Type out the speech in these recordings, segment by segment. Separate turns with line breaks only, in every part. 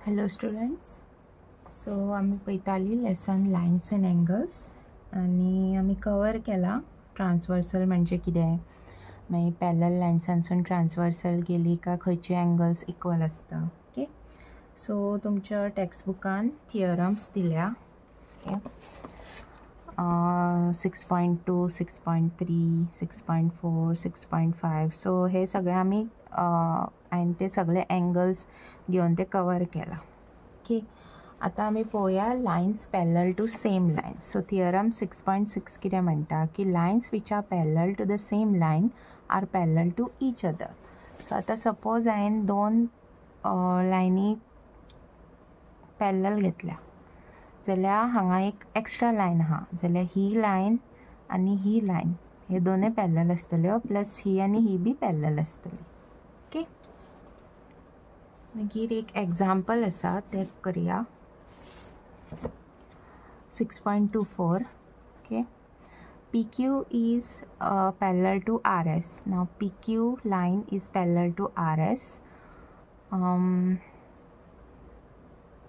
Hello students. So आम्ही पळयताली lesson Lions and angles आनी आम्ही कवर केला ट्रान्सवर्सल म्हणजे कितें मागीर पॅरलल लायन्सांसून ट्रान्सवर्सल गेली काय खंयचे एंगल्स इक्वल आसता. ओके, सो तुमच्या टेक्स्टबुकान थियरम्स दिल्या. ओके, 6.2, 6.3, 6.4, 6.5. सो हे सगळे आम्ही हांवें ते सगळे एंगल्स घेवन ते कवर केला. ओके, आता आम्ही पळोवया lines parallel to same line. So theorem 6.6 कितें म्हणटा की lines which are parallel to the same line are parallel to each other. So आता सपोज हांवें दोन लायनी पॅरलल घेतल्या जाल्यार हांगा एक एक्स्ट्रा लायन आहा जाल्यार ही लायन आनी ही लायन हे दोनूय पॅरलल आसतल्यो प्लस ही आनी ही बी पॅरलल आसतली. ओके, मागीर एक एग्जाम्पल आसा ते करया. 6.24. okay, PQ is parallel to RS. Now PQ line is parallel to RS.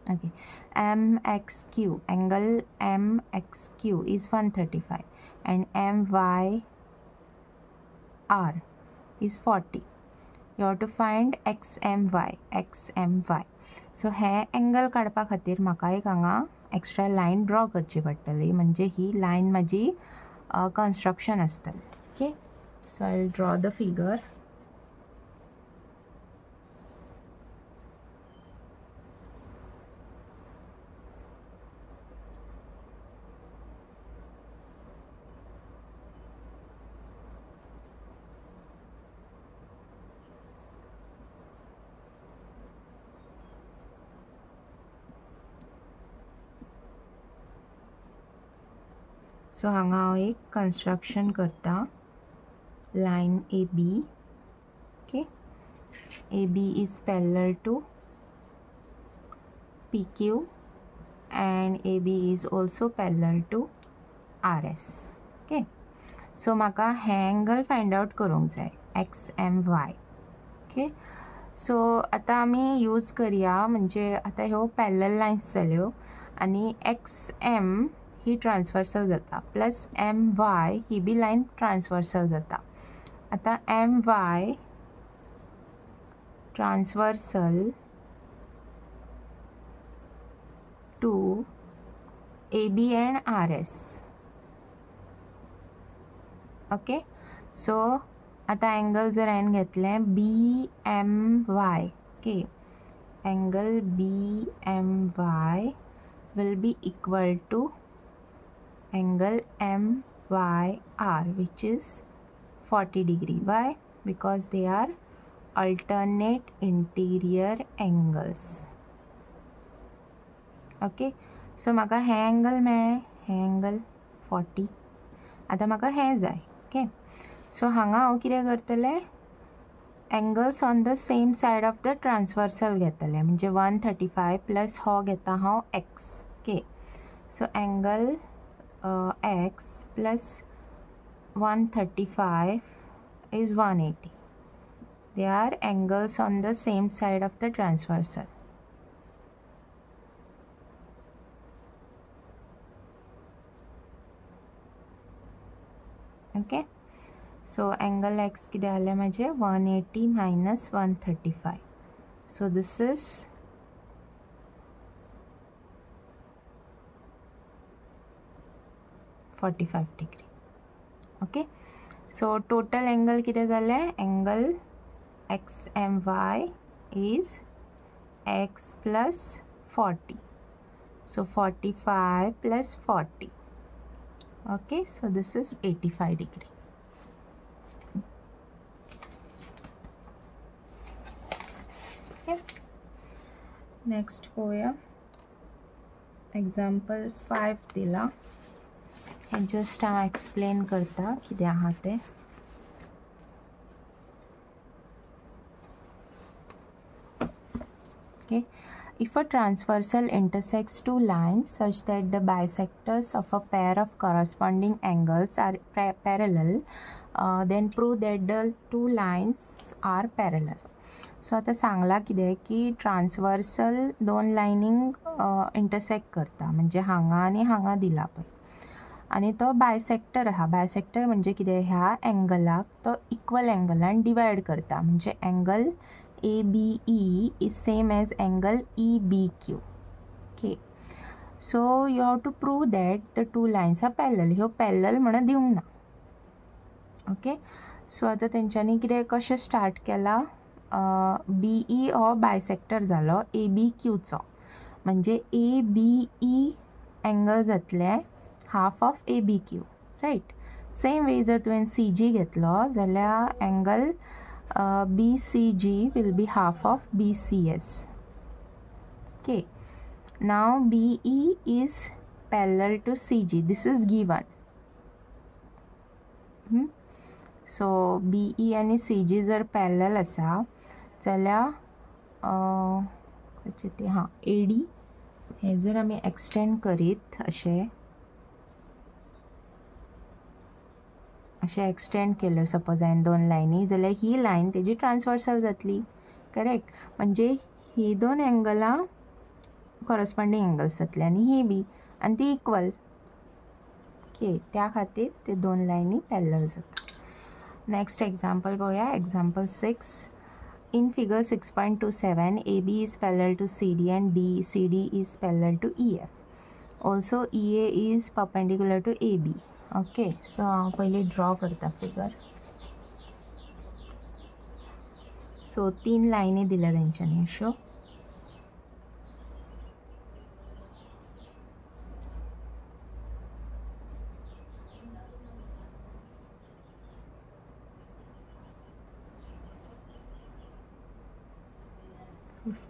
Okay, MXQ, angle MXQ is 135 and MYR is 40. You have to find XMY. So हे angle काडपा खातीर म्हाका एक हांगा एक्स्ट्रा लायन ड्रॉ करची पडटली, म्हणजे ही लायन माझी कन्स्ट्रक्शन आसतली. Okay, so I will draw the figure. So हांगा हांव एक कन्स्ट्रक्शन करता, line AB. Okay, AB is parallel to PQ and AB is also parallel to RS. Okay, so म्हाका हे एंगल फाइंड आउट करूंक जाय XMY. ओके, सो आता आमी यूज करया, म्हणजे आता ह्यो पॅरलल लायन्स जाल्यो आनी XM ही ट्रान्सवर्सल जाता प्लस MY ही बी लायन ट्रान्सवर्सल जाता. आता MY transversal to AB and RS. Okay, so आता एंगल जर हांवें घेतलें BMY. Okay, angle BMY will be equal to angle MYR, which is 40 degree. Why? Because they are alternate interior angles. Okay, so म्हाका हे angle मेळ्ळें, हे angle 40. आता म्हाका हे जाय. ओके, सो हांगा हांव कितें करतलें, angles on the same side of the transversal घेतलें, म्हणजे 135 प्लस हो घेता हांव X. Okay, so angle X plus 135 is 180. They are angles on the same side of the transversal. Okay, so angle X किती आले माझे 180 minus 135. So this is 45 degree. Okay, so total angle किती झाले, angle XMY is X plus 40. So 45 plus 40. Okay, so this is 85 degree. Okay, next होया example 5 दिला. Just हांव explain करता कितें आहा तें. Okay, if a transversal intersects two lines such that the bisectors of a pair of corresponding angles are parallel, then prove that the two lines are parallel. सो आता सांगला कितें की ट्रान्सवर्सल दोन लायनींक इंटरसेक्ट करता, म्हणजे हांगा आनी हांगा दिला पळय, आनी तो बायसेक्टर आहा. बायसेक्टर म्हणजे कितें, ह्या एंगलाक तो इक्वल एंगलान डिवायड करता, म्हणजे angle ABE is same as angle EBQ. Okay, so you have to prove that the two lines are parallel. ह्यो पॅरलल म्हणून दिवंक ना. ओके, सो आता तेंच्यांनी कितें कशें स्टार्ट केला, BE हो बायसेक्टर जालो ABQचो, म्हणजे ABE एंगल जातले half of ABQ, right. Same way जर तुवें CG घेतलो जाल्यार angle BCG will be half of BCS. Okay, now BE is parallel to CG. This is given. So BE आणि CG जर पॅरलल आसा जाल्यार ते हां AD हे जर आमी एक्सटेंड करीत अशें एक्सटेंड केलो सपोज हांवें दोन लायनी, जाल्यार ही लायन तेजी ट्रान्सवर्सल जातली. करेक्ट, म्हणजे ही दोन एंगलां कॉरस्पॉन्डिंग एंगल्स जातली आनी ही बी, आनी ती इक्वल. ओके, त्या खातीर ते दोन लायनी पॅरलल जाता. नेक्स्ट एग्जाम्पल पळोवया. Example 6. In figure 6.27, AB is parallel to CD and CD is parallel to EF. Also, EA is perpendicular to AB. Okay, so हांव पयलीं ड्रॉ करता फिगर. सो 3 लायनी दिल्या तेंच्यांनी अश्यो.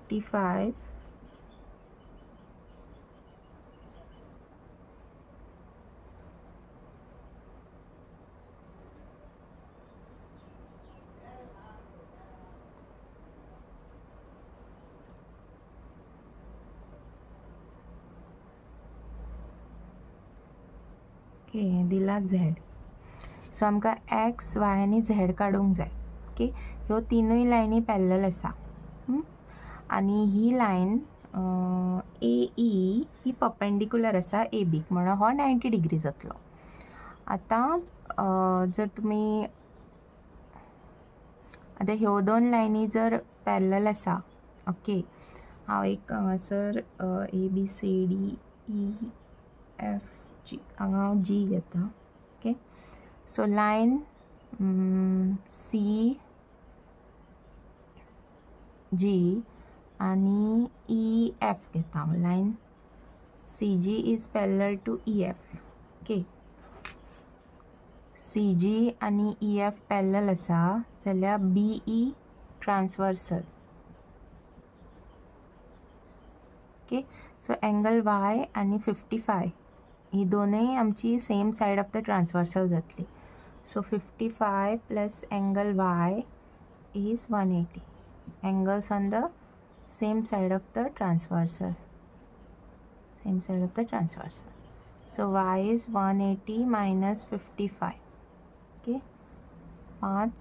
$55 ओके, दिला Z. सो आमकां X, Y आनी Z काडूंक जाय. ओके, ह्यो तिनूय लायनी पॅरलल आसा आनी ही लायन AE ही परपेंडिक्युलर आसा AB, म्हणून हो 90 डिग्री जातलो. आतां जर तुमी आतां ह्यो दोन लायनी जर पॅरलल आसा, ओके, हांव एक हांगासर ABCDEFG हांगा हांव G घेता. ओके, सो लायन CG आनी EF घेता हांव. Line CG is parallel to EF. Okay, CG आनी EF पॅरलल आसा जाल्यार BE transversal. Okay, so angle Y आनी 55 ही दोनूय आमची same side of the transversal जातली. So 55 plus angle Y is 180. Angles on the same side of the transversal. So Y is 180 minus 55. Okay, 5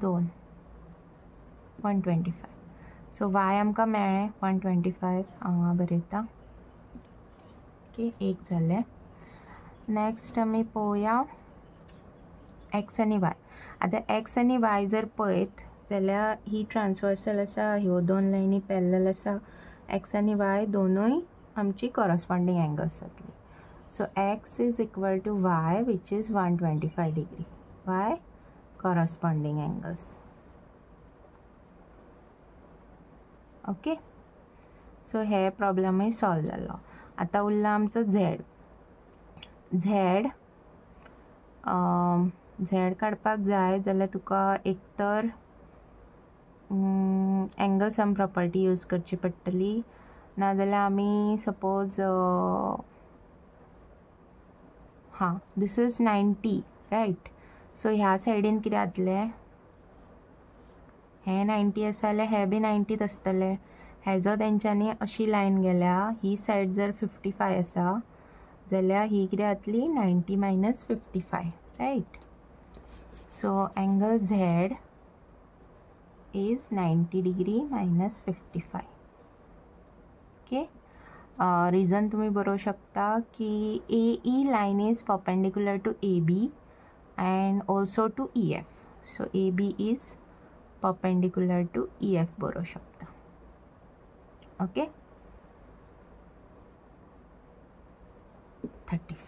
2 125. So Y आमकां मेळ्ळें 125. हांगा बरयता. Okay, एक जालें. नेक्स्ट आमी पळोवया X आनी Y. आतां X आनी Y जर पळयत जाल्यार ही ट्रान्सवर्सल आसा, ह्यो दोन लायनी पॅरलल आसा. X आनी Y दोनूय आमची कॉरस्पॉन्डिंग एंगल्स जातली. So X is equal to Y which is 125 degree. Y corresponding angles. Okay, so हे प्रॉब्लमूय सॉल्व जालो. आतां उरला आमचो Z. Z काडपाक जाय जाल्यार तुका एक तर एंगल सम प्रॉपर्टी यूज करची पडटली, नाजाल्यार आमी सपोज हां दिस इज 90 रायट. सो ह्या सायडीन कितें जातलें, हें 90 आसा जाल्यार हें बी 90च आसतलें. हेजो तेंच्यांनी अशी लायन गेल्या, ही सायड जर 55 आसा जाल्यार ही कितें जातली 90 minus 55 right. So angle Z is 90 degree minus 55. Okay. Reason तुम्ही बरोवू शकता की AE line is perpendicular to AB and also to EF. So AB is perpendicular to EF बरोवू शकता. ओके. 35.